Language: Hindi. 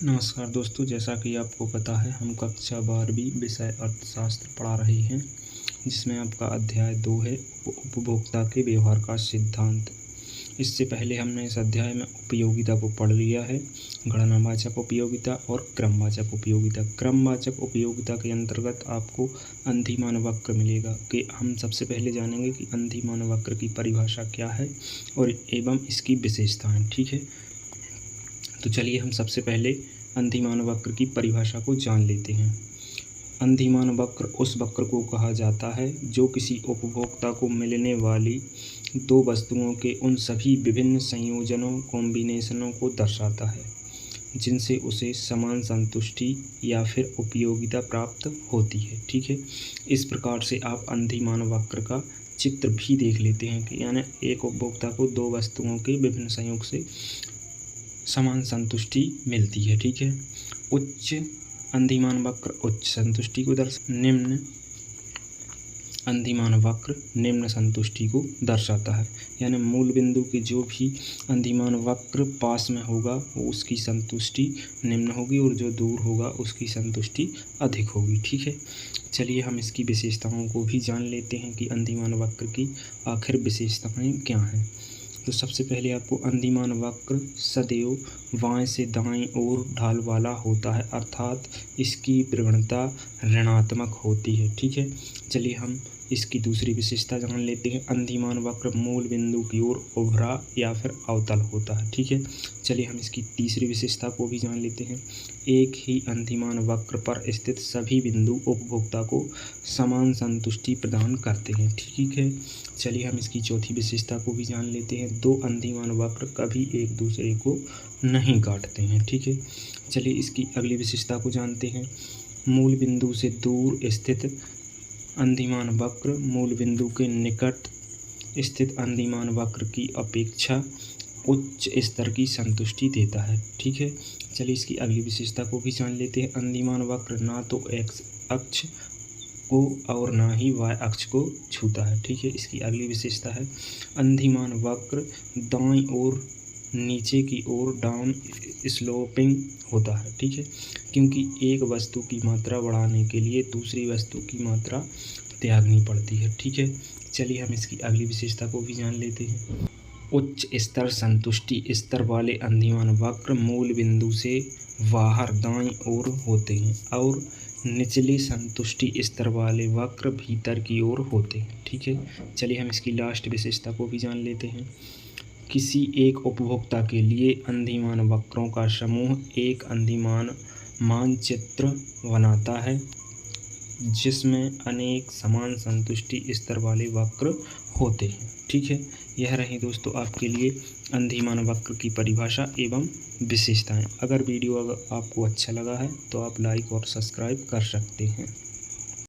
नमस्कार दोस्तों, जैसा कि आपको पता है हम कक्षा 12वीं विषय अर्थशास्त्र पढ़ा रहे हैं, जिसमें आपका अध्याय 2 है उपभोक्ता के व्यवहार का सिद्धांत। इससे पहले हमने इस अध्याय में उपयोगिता को पढ़ लिया है, गणनावाचक उपयोगिता और क्रमवाचक उपयोगिता। क्रमवाचक उपयोगिता के अंतर्गत आपको अंधिमान वक्र मिलेगा कि हम सबसे पहले जानेंगे कि अंधिमान वक्र की परिभाषा क्या है और एवं इसकी विशेषताएँ। ठीक है, तो चलिए हम सबसे पहले अंधिमान वक्र की परिभाषा को जान लेते हैं। अंधिमान वक्र उस वक्र को कहा जाता है जो किसी उपभोक्ता को मिलने वाली दो वस्तुओं के उन सभी विभिन्न संयोजनों कॉम्बिनेशनों को दर्शाता है जिनसे उसे समान संतुष्टि या फिर उपयोगिता प्राप्त होती है। ठीक है, इस प्रकार से आप अंधिमान वक्र का चित्र भी देख लेते हैं कि यानी एक उपभोक्ता को दो वस्तुओं के विभिन्न संयोग से समान संतुष्टि मिलती है। ठीक है, उच्च अंधिमान वक्र उच्च संतुष्टि को निम्न अंधिमान वक्र निम्न संतुष्टि को दर्शाता है। यानी मूल बिंदु के जो भी अंधिमान वक्र पास में होगा वो उसकी संतुष्टि निम्न होगी और जो दूर होगा उसकी संतुष्टि अधिक होगी। ठीक है, चलिए हम इसकी विशेषताओं को भी जान लेते हैं कि अंधिमान वक्र की आखिर विशेषताएं क्या हैं। तो सबसे पहले आपको अंधिमान वक्र सदैव बाएं से दाएं ओर ढाल वाला होता है, अर्थात इसकी प्रवणता ऋणात्मक होती है। ठीक है, चलिए हम इसकी दूसरी विशेषता जान लेते हैं। अंधिमान वक्र मूल बिंदु की ओर उभरा या फिर अवतल होता है। ठीक है, चलिए हम इसकी तीसरी विशेषता को भी जान लेते हैं। एक ही अंधिमान वक्र पर स्थित सभी बिंदु उपभोक्ता को समान संतुष्टि प्रदान करते हैं। ठीक है, चलिए हम इसकी चौथी विशेषता को भी जान लेते हैं। दो अंधिमान वक्र कभी एक दूसरे को नहीं काटते हैं। ठीक है, चलिए इसकी अगली विशेषता को जानते हैं। मूल बिंदु से दूर स्थित अंधिमान वक्र मूल बिंदु के निकट स्थित अंधिमान वक्र की अपेक्षा उच्च स्तर की संतुष्टि देता है। ठीक है, चलिए इसकी अगली विशेषता को भी जान लेते हैं। अंधिमान वक्र ना तो एक्स अक्ष को और ना ही वाई अक्ष को छूता है। ठीक है, इसकी अगली विशेषता है अंधिमान वक्र दाईं ओर नीचे की ओर डाउन स्लोपिंग होता है। ठीक है, क्योंकि एक वस्तु की मात्रा बढ़ाने के लिए दूसरी वस्तु की मात्रा त्यागनी पड़ती है। ठीक है, चलिए हम इसकी अगली विशेषता को भी जान लेते हैं। उच्च स्तर संतुष्टि स्तर वाले अंधिमान वक्र मूल बिंदु से बाहर दाईं ओर होते हैं और निचले संतुष्टि स्तर वाले वक्र भीतर की ओर होते हैं। ठीक है, चलिए हम इसकी लास्ट विशेषता को भी जान लेते हैं। किसी एक उपभोक्ता के लिए अंधिमान वक्रों का समूह एक अंधिमान मानचित्र बनाता है जिसमें अनेक समान संतुष्टि स्तर वाले वक्र होते हैं। ठीक है, यह रही दोस्तों आपके लिए अंधिमान वक्र की परिभाषा एवं विशेषताएं। अगर वीडियो आपको अच्छा लगा है तो आप लाइक और सब्सक्राइब कर सकते हैं।